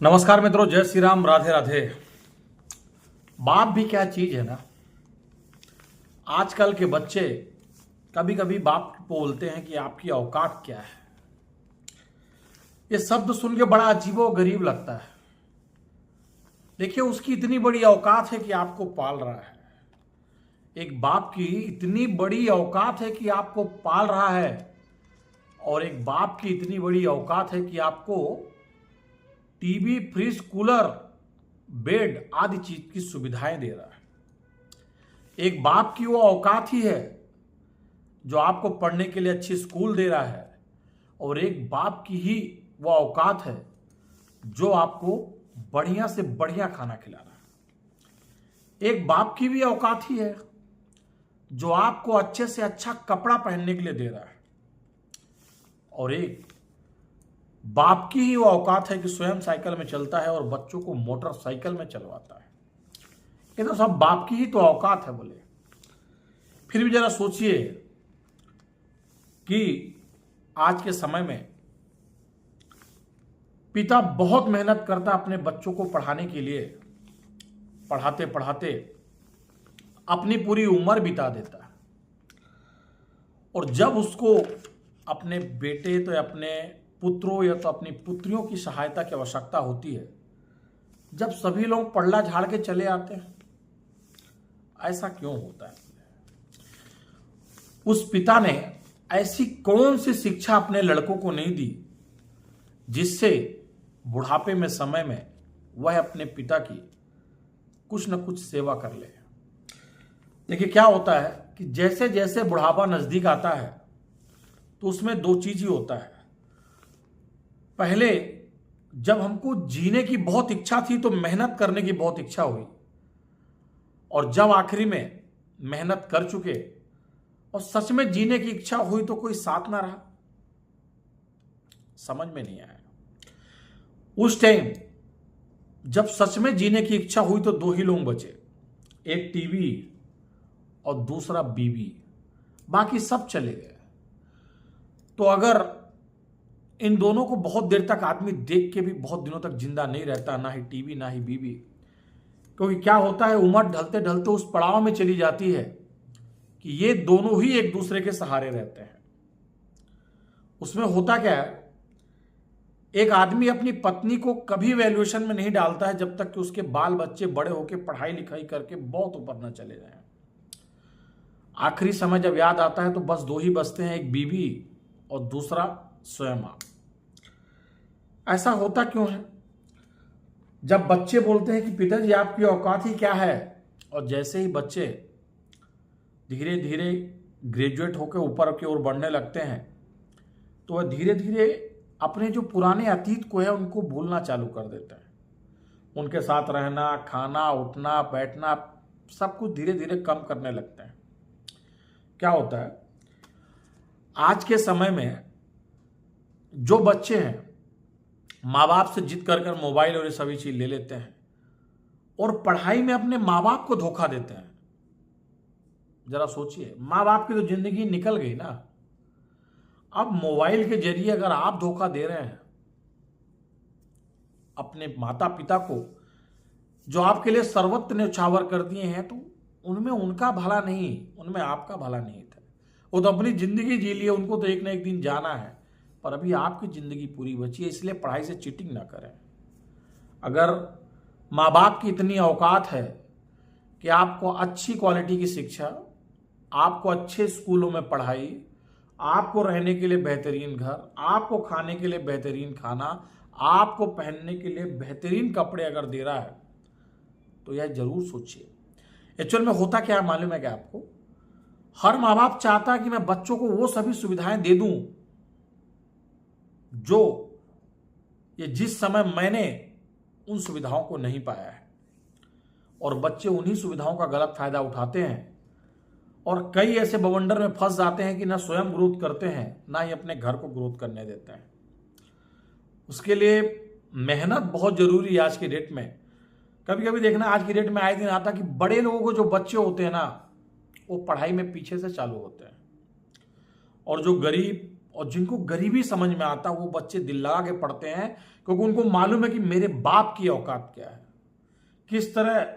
नमस्कार मित्रों, जय श्री राम, राधे राधे। बाप भी क्या चीज है ना। आजकल के बच्चे कभी कभी बाप को बोलते हैं कि आपकी औकात क्या है। ये शब्द सुन के बड़ा अजीबो गरीब लगता है। देखिए, उसकी इतनी बड़ी औकात है कि आपको पाल रहा है। एक बाप की इतनी बड़ी औकात है कि आपको पाल रहा है, और एक बाप की इतनी बड़ी औकात है कि आपको टीवी, फ्रिज, कूलर, बेड आदि चीज की सुविधाएं दे रहा है। एक बाप की वो औकात ही है जो आपको पढ़ने के लिए अच्छी स्कूल दे रहा है, और एक बाप की ही वो औकात है जो आपको बढ़िया से बढ़िया खाना खिला रहा है। एक बाप की भी औकात ही है जो आपको अच्छे से अच्छा कपड़ा पहनने के लिए दे रहा है, और एक बाप की ही वो औकात है कि स्वयं साइकिल में चलता है और बच्चों को मोटरसाइकिल में चलवाता है। ये तो सब बाप की ही तो औकात है। बोले फिर भी जरा सोचिए कि आज के समय में पिता बहुत मेहनत करता अपने बच्चों को पढ़ाने के लिए, पढ़ाते पढ़ाते अपनी पूरी उम्र बिता देता है, और जब उसको अपने बेटे तो अपने पुत्रों या तो अपनी पुत्रियों की सहायता की आवश्यकता होती है, जब सभी लोग पल्ला झाड़ के चले आते हैं। ऐसा क्यों होता है? उस पिता ने ऐसी कौन सी शिक्षा अपने लड़कों को नहीं दी जिससे बुढ़ापे में समय में वह अपने पिता की कुछ न कुछ सेवा कर ले। देखिए, क्या होता है कि जैसे जैसे बुढ़ापा नजदीक आता है तो उसमें दो चीज ही होता है। पहले जब हमको जीने की बहुत इच्छा थी तो मेहनत करने की बहुत इच्छा हुई, और जब आखिरी में मेहनत कर चुके और सच में जीने की इच्छा हुई तो कोई साथ ना रहा। समझ में नहीं आया। उस टाइम जब सच में जीने की इच्छा हुई तो दो ही लोग बचे, एक टीवी और दूसरा बीवी, बाकी सब चले गए। तो अगर इन दोनों को बहुत देर तक आदमी देख के भी बहुत दिनों तक जिंदा नहीं रहता, ना ही टीवी ना ही बीवी, क्योंकि क्या होता है, उम्र ढलते ढलते उस पड़ाव में चली जाती है कि ये दोनों ही एक दूसरे के सहारे रहते हैं। उसमें होता क्या है, एक आदमी अपनी पत्नी को कभी वैल्यूएशन में नहीं डालता है जब तक कि उसके बाल बच्चे बड़े होकर पढ़ाई लिखाई करके बहुत ऊपर न चले जाएं। आखिरी समय जब याद आता है तो बस दो ही बचते हैं, एक बीवी और दूसरा स्वयं आप। ऐसा होता क्यों है? जब बच्चे बोलते हैं कि पिताजी आपकी औकात ही क्या है, और जैसे ही बच्चे धीरे धीरे ग्रेजुएट होकर ऊपर की ओर बढ़ने लगते हैं तो वह धीरे धीरे अपने जो पुराने अतीत को है उनको भूलना चालू कर देते हैं। उनके साथ रहना, खाना, उठना, बैठना, सब कुछ धीरे धीरे कम करने लगते हैं। क्या होता है, आज के समय में जो बच्चे हैं माँ बाप से जिद कर मोबाइल और ये सभी चीज ले लेते हैं, और पढ़ाई में अपने माँ बाप को धोखा देते हैं। जरा सोचिए, माँ बाप की तो जिंदगी निकल गई ना। अब मोबाइल के जरिए अगर आप धोखा दे रहे हैं अपने माता पिता को, जो आपके लिए सर्वत्र न्यौछावर कर दिए हैं, तो उनमें उनका भला नहीं, उनमें आपका भला नहीं था। वो तो अपनी जिंदगी जी लिए, उनको तो एक ना एक दिन जाना है, पर अभी आपकी जिंदगी पूरी बची है। इसलिए पढ़ाई से चीटिंग ना करें। अगर माँ बाप की इतनी औकात है कि आपको अच्छी क्वालिटी की शिक्षा, आपको अच्छे स्कूलों में पढ़ाई, आपको रहने के लिए बेहतरीन घर, आपको खाने के लिए बेहतरीन खाना, आपको पहनने के लिए बेहतरीन कपड़े अगर दे रहा है तो यह जरूर सोचिए। एक्चुअल में होता क्या है मालूम है क्या आपको? हर माँ बाप चाहता है कि मैं बच्चों को वो सभी सुविधाएं दे दूं जो ये जिस समय मैंने उन सुविधाओं को नहीं पाया है, और बच्चे उन्हीं सुविधाओं का गलत फायदा उठाते हैं, और कई ऐसे बवंडर में फंस जाते हैं कि ना स्वयं ग्रोथ करते हैं ना ही अपने घर को ग्रोथ करने देते हैं। उसके लिए मेहनत बहुत जरूरी है आज की डेट में। कभी कभी देखना, आज की डेट में आए दिन आता कि बड़े लोगों को जो बच्चे होते हैं ना, वो पढ़ाई में पीछे से चालू होते हैं, और जो गरीब और जिनको गरीबी समझ में आता वो बच्चे दिल लगा के पढ़ते हैं, क्योंकि उनको मालूम है कि मेरे बाप की औकात क्या है, किस तरह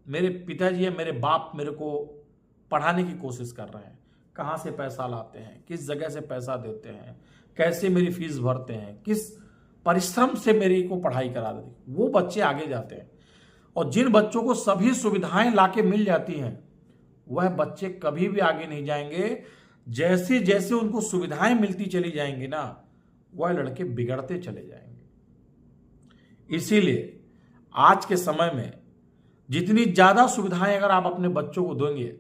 मेरे पिताजी या मेरे बाप मेरे को पढ़ाने की कोशिश कर रहे हैं, कहाँ से पैसा लाते हैं, किस जगह से पैसा देते हैं, कैसे मेरी फीस भरते हैं, किस परिश्रम से मेरी को पढ़ाई करा देते, वो बच्चे आगे जाते हैं। और जिन बच्चों को सभी सुविधाएं लाके मिल जाती हैं वह बच्चे कभी भी आगे नहीं जाएंगे। जैसे जैसे उनको सुविधाएं मिलती चली जाएंगी ना, वह लड़के बिगड़ते चले जाएंगे। इसीलिए आज के समय में जितनी ज्यादा सुविधाएं अगर आप अपने बच्चों को देंगे,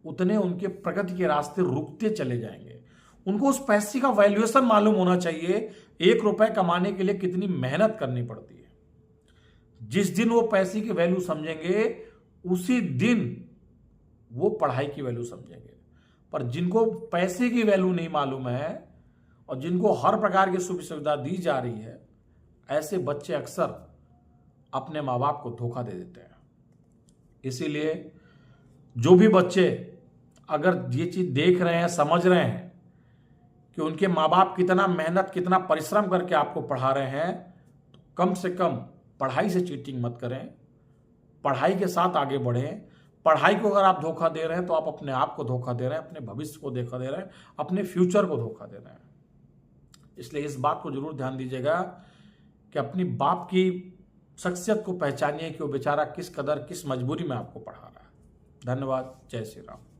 उतने उनके प्रगति के रास्ते रुकते चले जाएंगे। उनको उस पैसे का वैल्यूएशन मालूम होना चाहिए, 1 रुपए कमाने के लिए कितनी मेहनत करनी पड़ती है। जिस दिन वो पैसे की वैल्यू समझेंगे, उसी दिन वो पढ़ाई की वैल्यू समझेंगे। पर जिनको पैसे की वैल्यू नहीं मालूम है और जिनको हर प्रकार की सुख सुविधा दी जा रही है, ऐसे बच्चे अक्सर अपने माँ बाप को धोखा दे देते हैं। इसीलिए जो भी बच्चे अगर ये चीज देख रहे हैं, समझ रहे हैं कि उनके माँ बाप कितना मेहनत, कितना परिश्रम करके आपको पढ़ा रहे हैं, तो कम से कम पढ़ाई से चीटिंग मत करें, पढ़ाई के साथ आगे बढ़ें। पढ़ाई को अगर आप धोखा दे रहे हैं तो आप अपने आप को धोखा दे रहे हैं, अपने भविष्य को धोखा दे रहे हैं, अपने फ्यूचर को धोखा दे रहे हैं। इसलिए इस बात को जरूर ध्यान दीजिएगा कि अपनी बाप की शख्सियत को पहचानिए कि वो बेचारा किस कदर, किस मजबूरी में आपको पढ़ा रहा है। धन्यवाद। जय श्री राम।